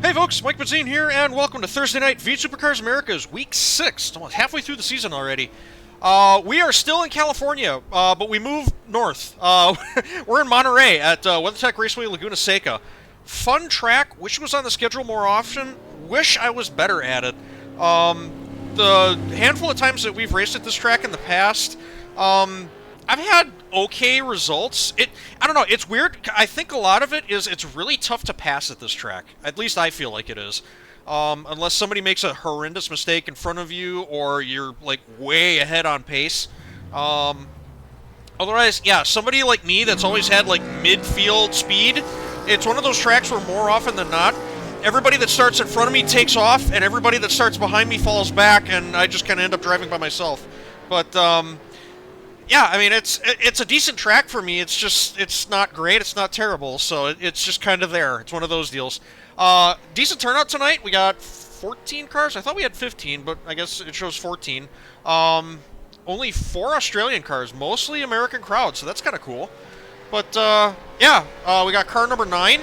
Hey folks, Mike Benzine here, and welcome to Thursday Night V Supercars America's Week 6. Almost halfway through the season already. We are still in California, but we moved north. We're in Monterey at WeatherTech Raceway Laguna, Seca. Fun track, wish it was on the schedule more often, wish I was better at it. The handful of times that we've raced at this track in the past, I've had okay results. I don't know, it's weird. I think a lot of it is it's really tough to pass at this track. At least I feel like it is. Unless somebody makes a horrendous mistake in front of you or you're like way ahead on pace. Otherwise, yeah, somebody like me that's always had like midfield speed, it's one of those tracks where more often than not, everybody that starts in front of me takes off and everybody that starts behind me falls back and I just kind of end up driving by myself. But, yeah, I mean, it's a decent track for me. It's just, it's not great. It's not terrible. So it's just kind of there. It's one of those deals. Decent turnout tonight. We got 14 cars. I thought we had 15, but I guess it shows 14. Only 4 Australian cars, mostly American crowd. So that's kind of cool. But, yeah, we got car number 9.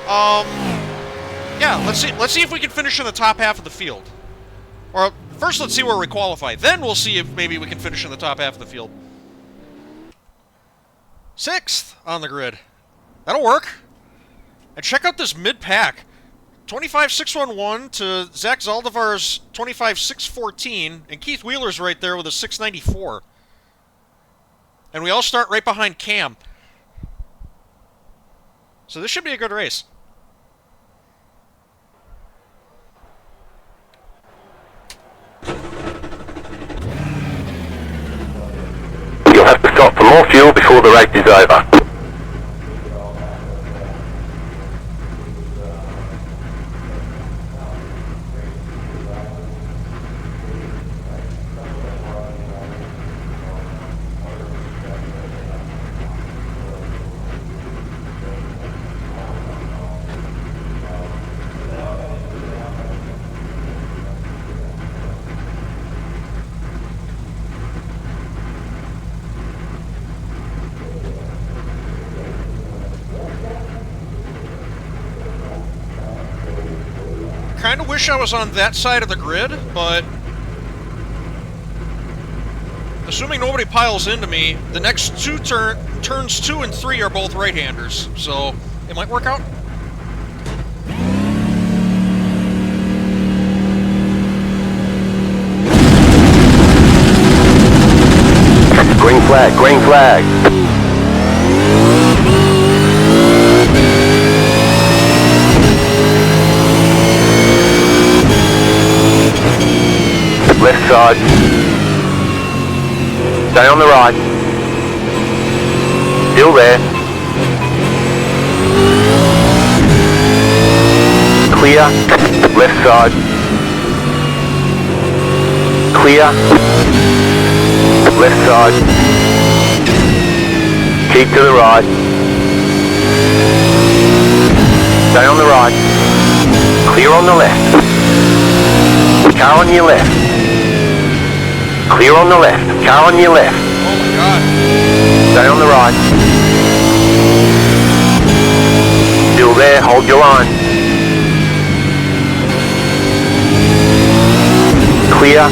Yeah, let's see if we can finish in the top half of the field. Or first, let's see where we qualify. Then we'll see if maybe we can finish in the top half of the field. 6th on the grid. That'll work. And check out this mid-pack. 25.611 to Zach Zaldivar's 25.614, and Keith Wheeler's right there with a 694. And we all start right behind Cam. So this should be a good race. You'll have to stop for more fuel before the race is over. Kind of wish I was on that side of the grid, but assuming nobody piles into me, the next two turns 2 and 3 are both right-handers, so it might work out. Green flag, green flag. Left side. Stay on the right. Still there. Clear. Left side. Clear. Left side. Keep to the right. Stay on the right. Clear on the left. Car on your left. Clear on the left. Car on your left. Oh my god. Stay on the right. Still there. Hold your line. Clear.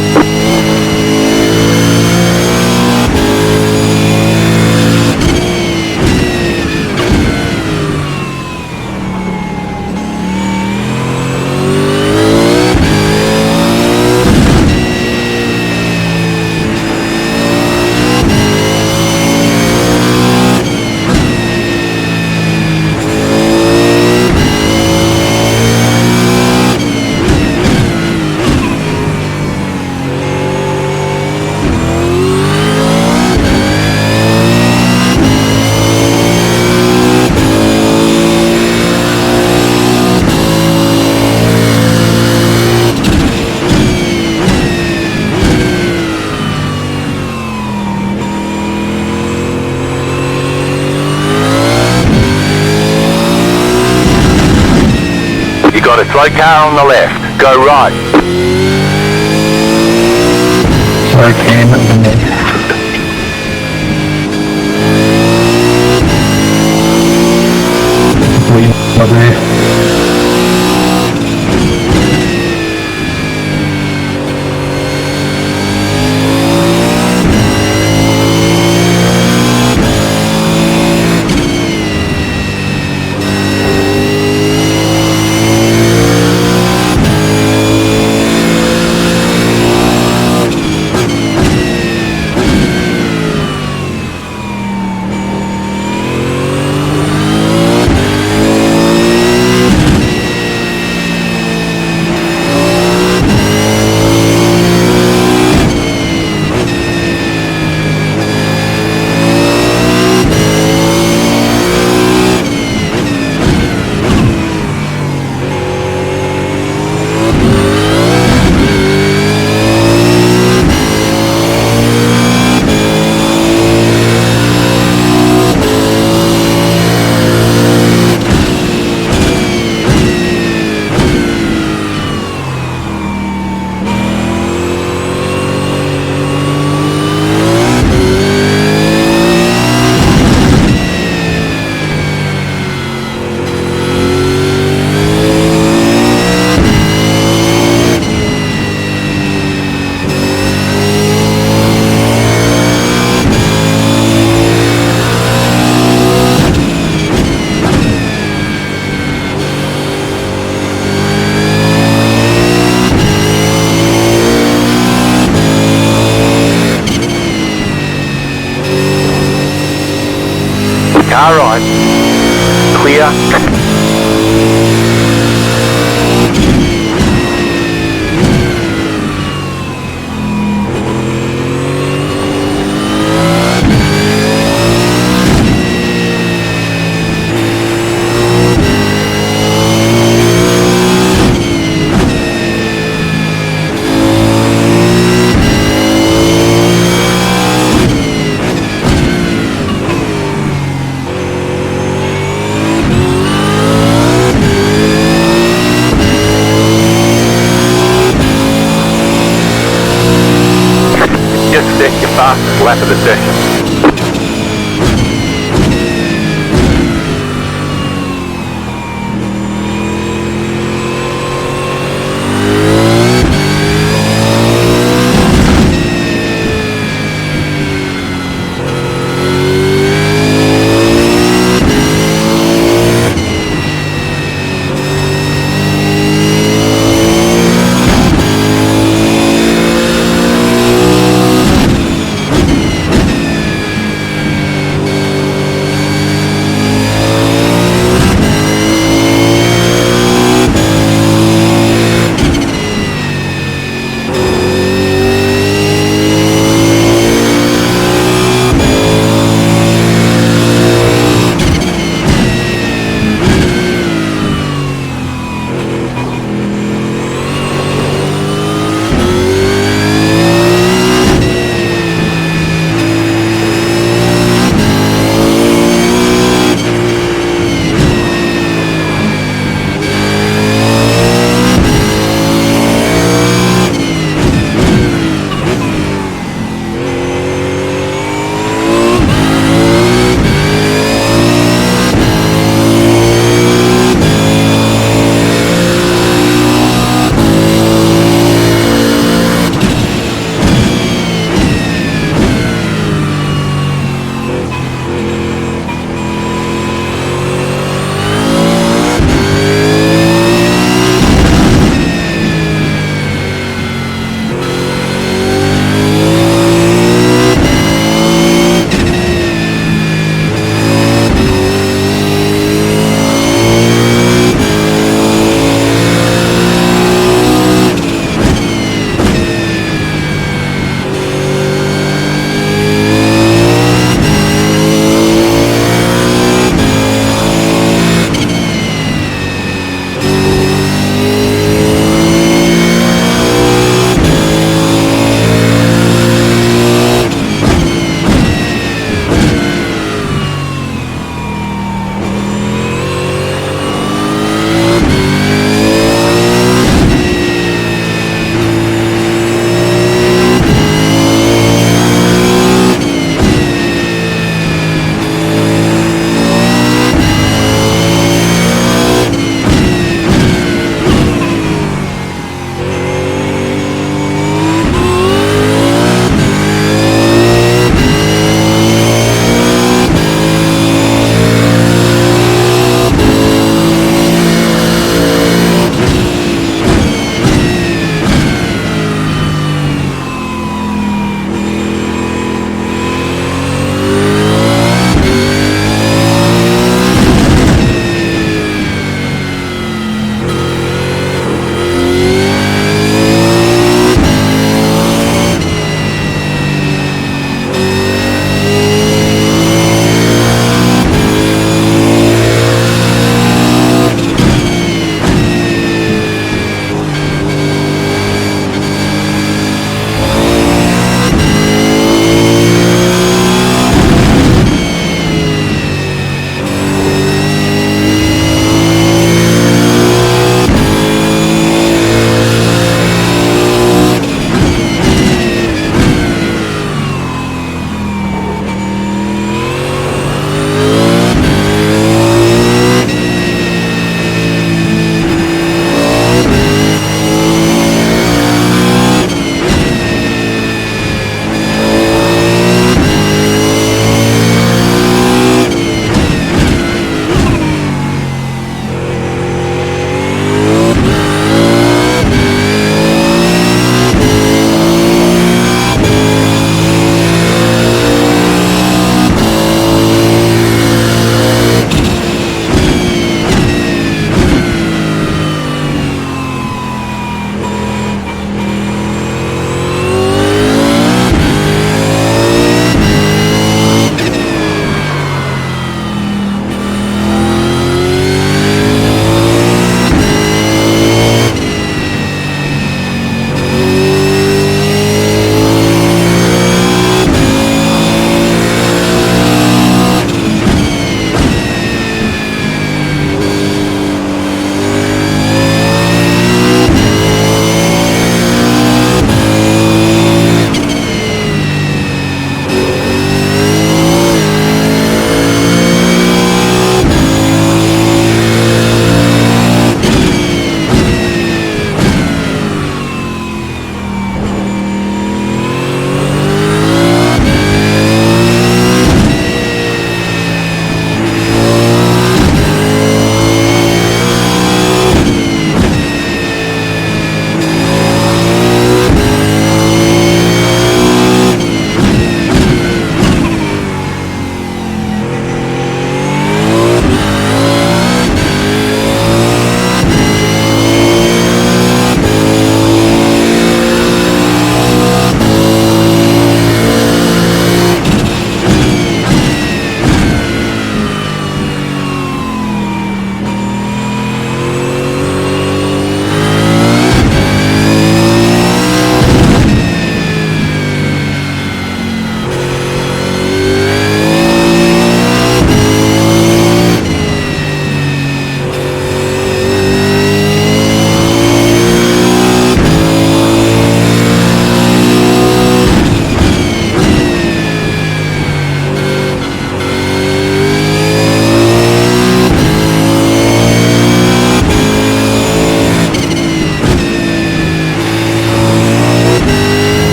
You got a slow car on the left. Go right. Slow cam underneath. Over there. Car right. Clear. Just set your fastest lap of the session.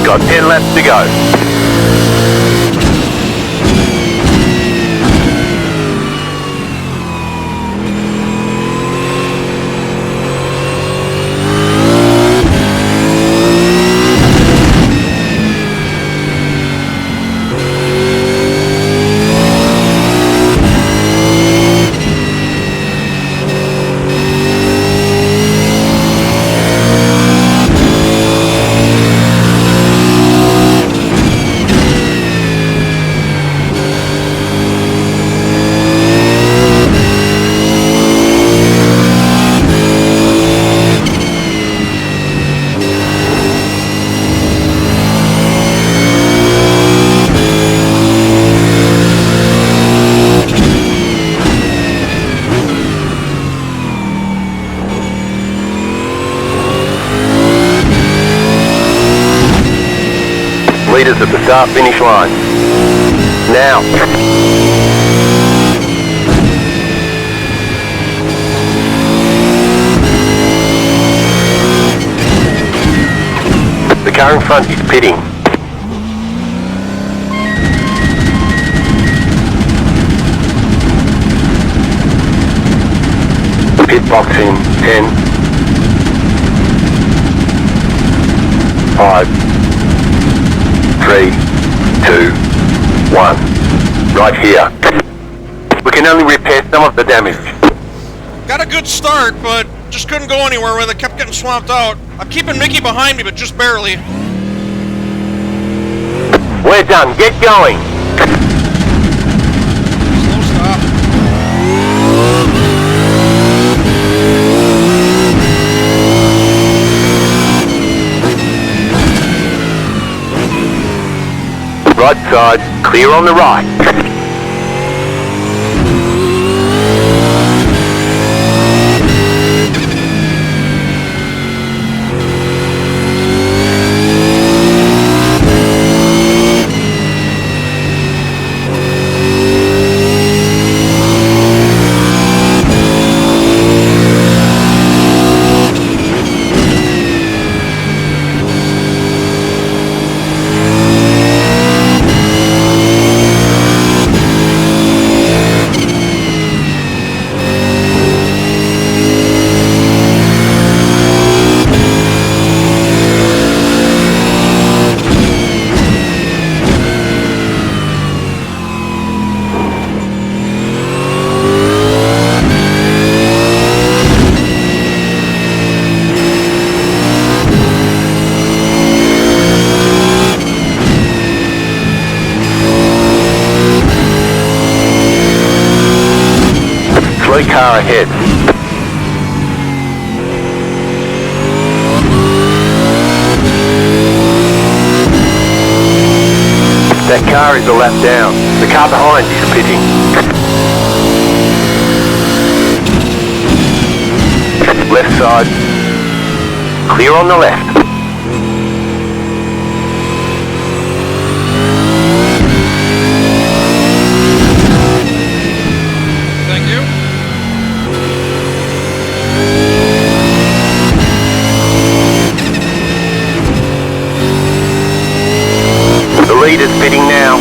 Got 10 laps to go. Leaders at the start-finish line. Now. The car in front is pitting. Pit box in 10, 5, 3, 2, 1. Right here. We can only repair some of the damage. Got a good start, but just couldn't go anywhere with it. Kept getting swamped out. I'm keeping Mickey behind me, but just barely. We're done. Get going. Slow stop. Right side, clear on the right. Car ahead. That car is a lap down. The car behind is pitting. Left side. Clear on the left. Leaders pitting now.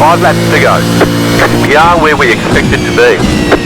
5 laps to go. We are where we expected to be.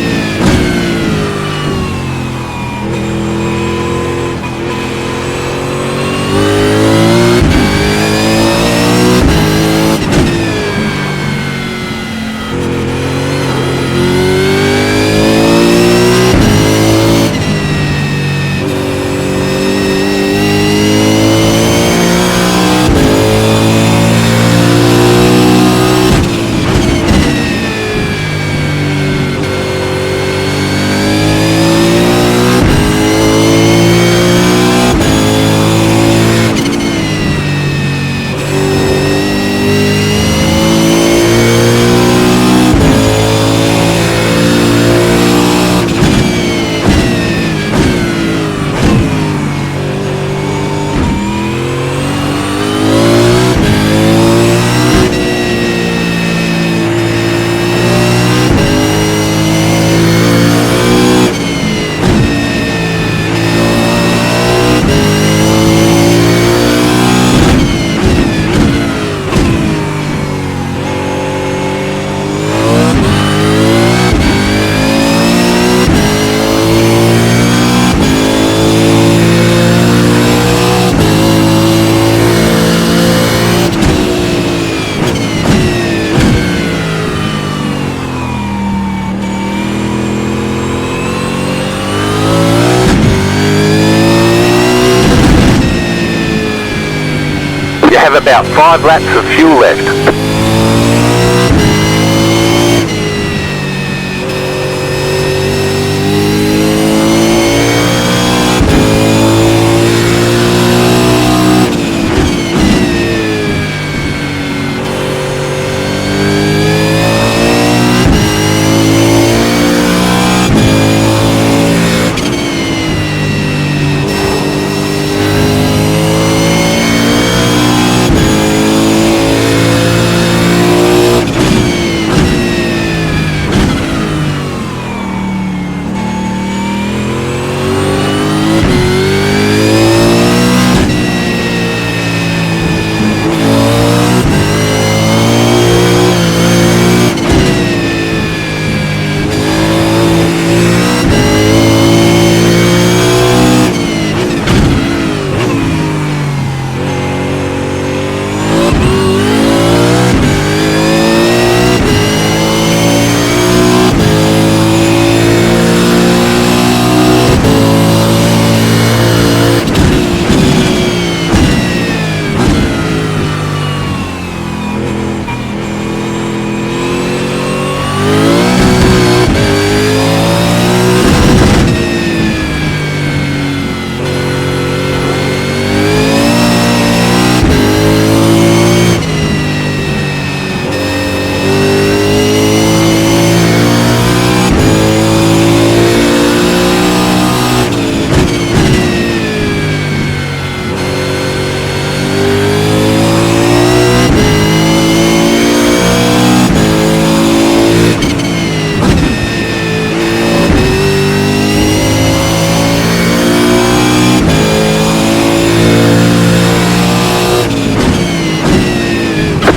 You have about 5 laps of fuel left.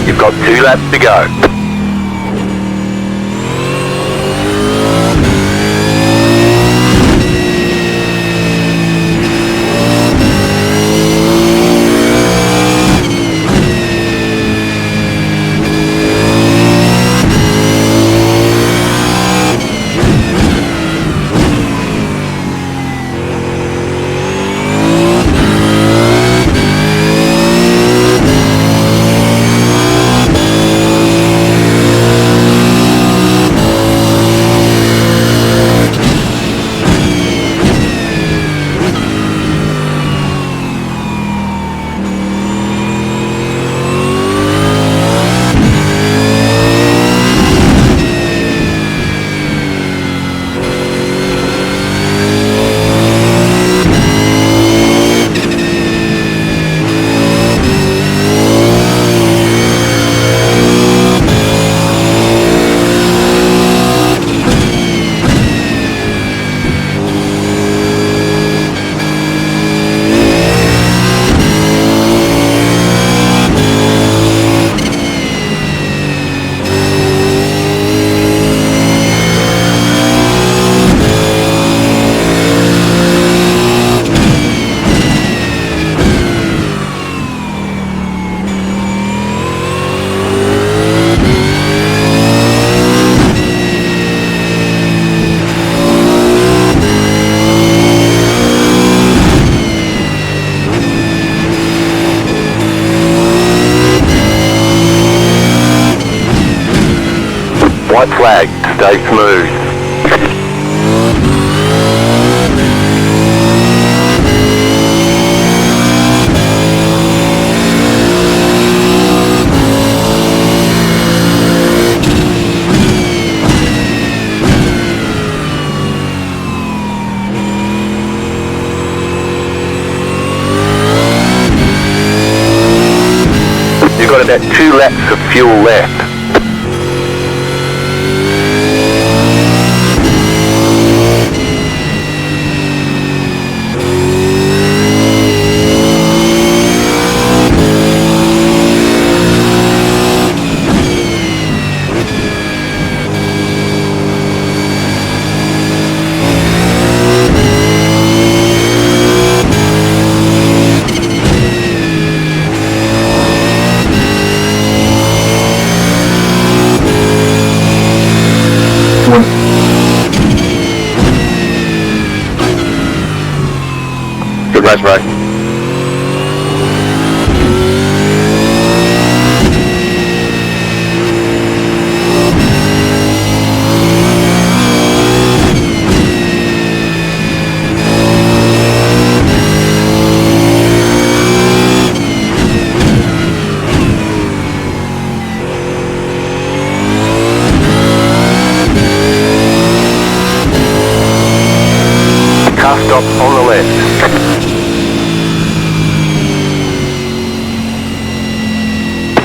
You've got 2 laps to go. flag. Stay smooth. You've got about 2 laps of fuel left. Good race, bro. Car stop on the left.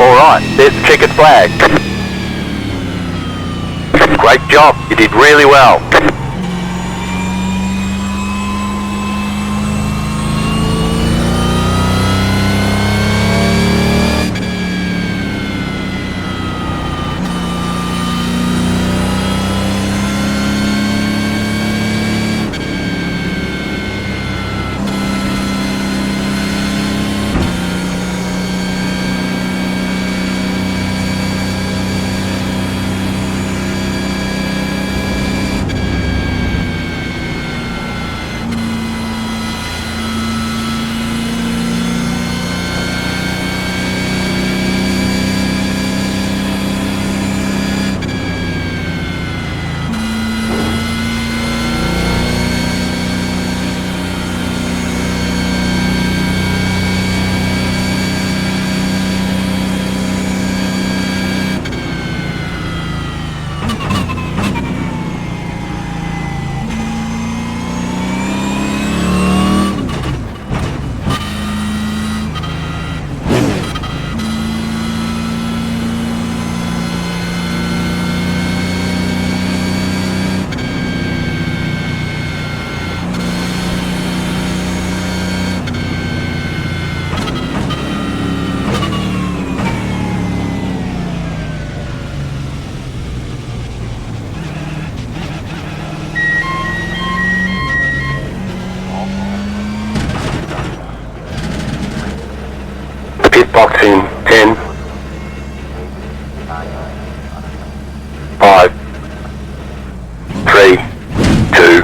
Alright, there's the checkered flag. Great job, you did really well. Box in 10, 5, 3, 2,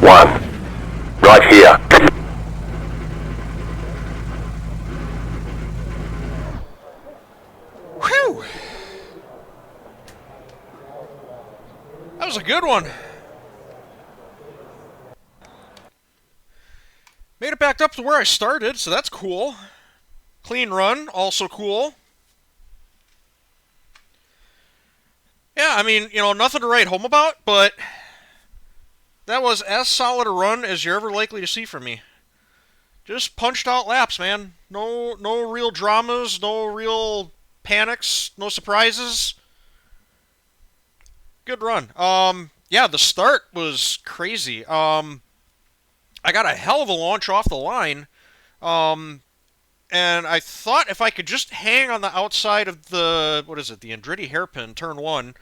1. Right here. Whew! That was a good one. Made it back up to where I started, so that's cool. Clean run, also cool. Yeah, I mean, you know, nothing to write home about, but that was as solid a run as you're ever likely to see from me. Just punched out laps, man. No real dramas, no real panics, no surprises. Good run. Yeah, the start was crazy. I got a hell of a launch off the line. And I thought if I could just hang on the outside of the, what is it, the Andretti hairpin, turn 1,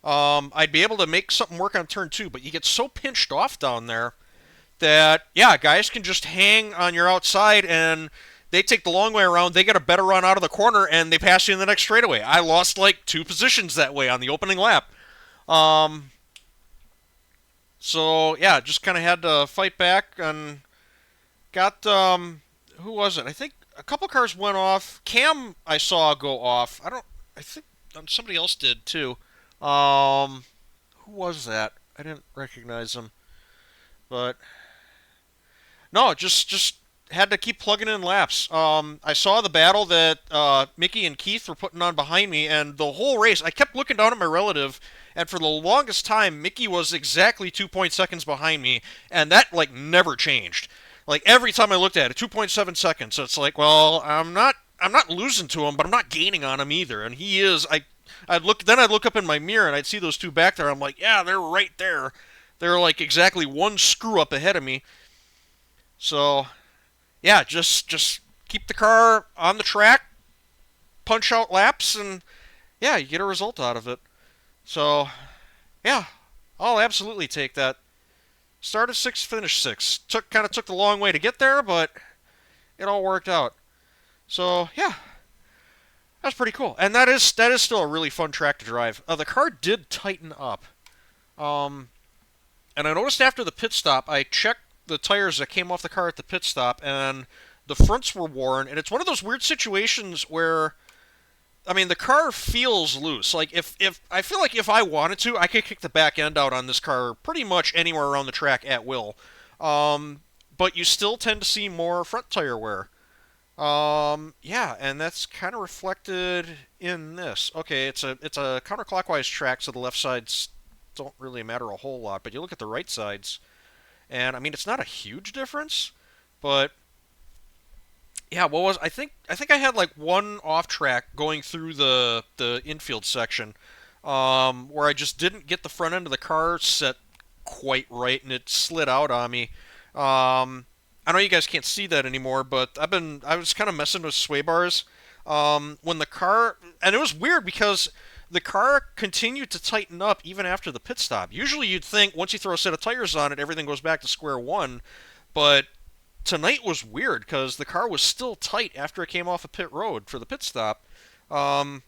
I'd be able to make something work on turn 2. But you get so pinched off down there that, yeah, guys can just hang on your outside and they take the long way around. They get a better run out of the corner and they pass you in the next straightaway. I lost like 2 positions that way on the opening lap. So, yeah, just kind of had to fight back and got, who was it? I think a couple cars went off. Cam, I saw go off. I think somebody else did too. Who was that? I didn't recognize him, but no, just had to keep plugging in laps. I saw the battle that Mickey and Keith were putting on behind me, and the whole race, I kept looking down at my relative, and for the longest time, Mickey was exactly 2.2 seconds behind me, and that like never changed. Like every time I looked at it, 2.7 seconds. So it's like, well, I'm not losing to him, but I'm not gaining on him either, and he is. I'd look up in my mirror and I'd see those two back there. I'm like, yeah, they're right there. They're like exactly one screw up ahead of me. So yeah, just keep the car on the track, punch out laps, and yeah, you get a result out of it. So yeah, I'll absolutely take that. Started sixth, finished sixth. Took the long way to get there, but it all worked out. So yeah, that's pretty cool. And that is still a really fun track to drive. The car did tighten up. Um, and I noticed after the pit stop, I checked the tires that came off the car at the pit stop, and the fronts were worn. And it's one of those weird situations where, I mean, the car feels loose. Like if I feel like if I wanted to, I could kick the back end out on this car pretty much anywhere around the track at will. But you still tend to see more front tire wear. Yeah, and that's kind of reflected in this. Okay, it's a counterclockwise track, so the left sides don't really matter a whole lot. But you look at the right sides, and I mean it's not a huge difference, but yeah, what was I think I had like one off track going through the infield section, where I just didn't get the front end of the car set quite right, and it slid out on me. I know you guys can't see that anymore, but I was kind of messing with sway bars, when the car, and it was weird because the car continued to tighten up even after the pit stop. Usually you'd think once you throw a set of tires on it, everything goes back to square one, but tonight was weird because the car was still tight after it came off a pit road for the pit stop. Um,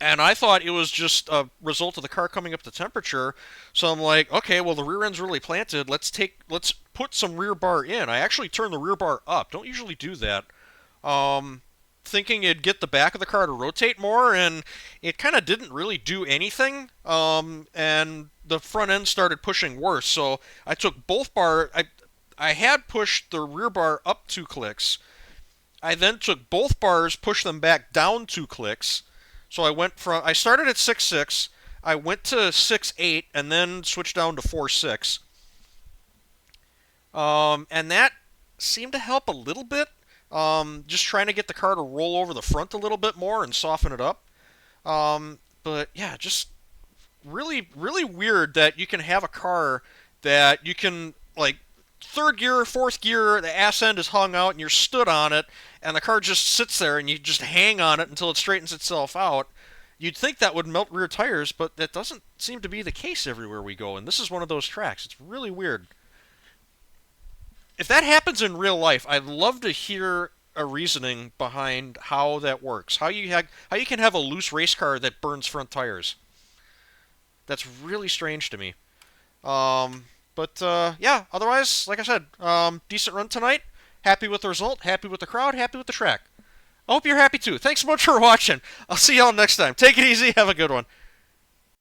and I thought it was just a result of the car coming up to temperature. So I'm like, okay, well the rear end's really planted. Let's put some rear bar in. I actually turned the rear bar up. Don't usually do that. Thinking it'd get the back of the car to rotate more, and it kind of didn't really do anything. And the front end started pushing worse. So I took both bar. I had pushed the rear bar up 2 clicks. I then took both bars, pushed them back down 2 clicks. So I started at 6.6, I went to 6.8, and then switched down to 4.6. And that seemed to help a little bit. Just trying to get the car to roll over the front a little bit more and soften it up. But yeah, just really, really weird that you can have a car that you can, like, third gear, fourth gear, the ass end is hung out and you're stood on it, and the car just sits there and you just hang on it until it straightens itself out. You'd think that would melt rear tires, but that doesn't seem to be the case everywhere we go, and this is one of those tracks. It's really weird. If that happens in real life, I'd love to hear a reasoning behind how that works. How you can have a loose race car that burns front tires. That's really strange to me. But yeah, otherwise, like I said, decent run tonight. Happy with the result, happy with the crowd, happy with the track. I hope you're happy too. Thanks so much for watching. I'll see y'all next time. Take it easy. Have a good one.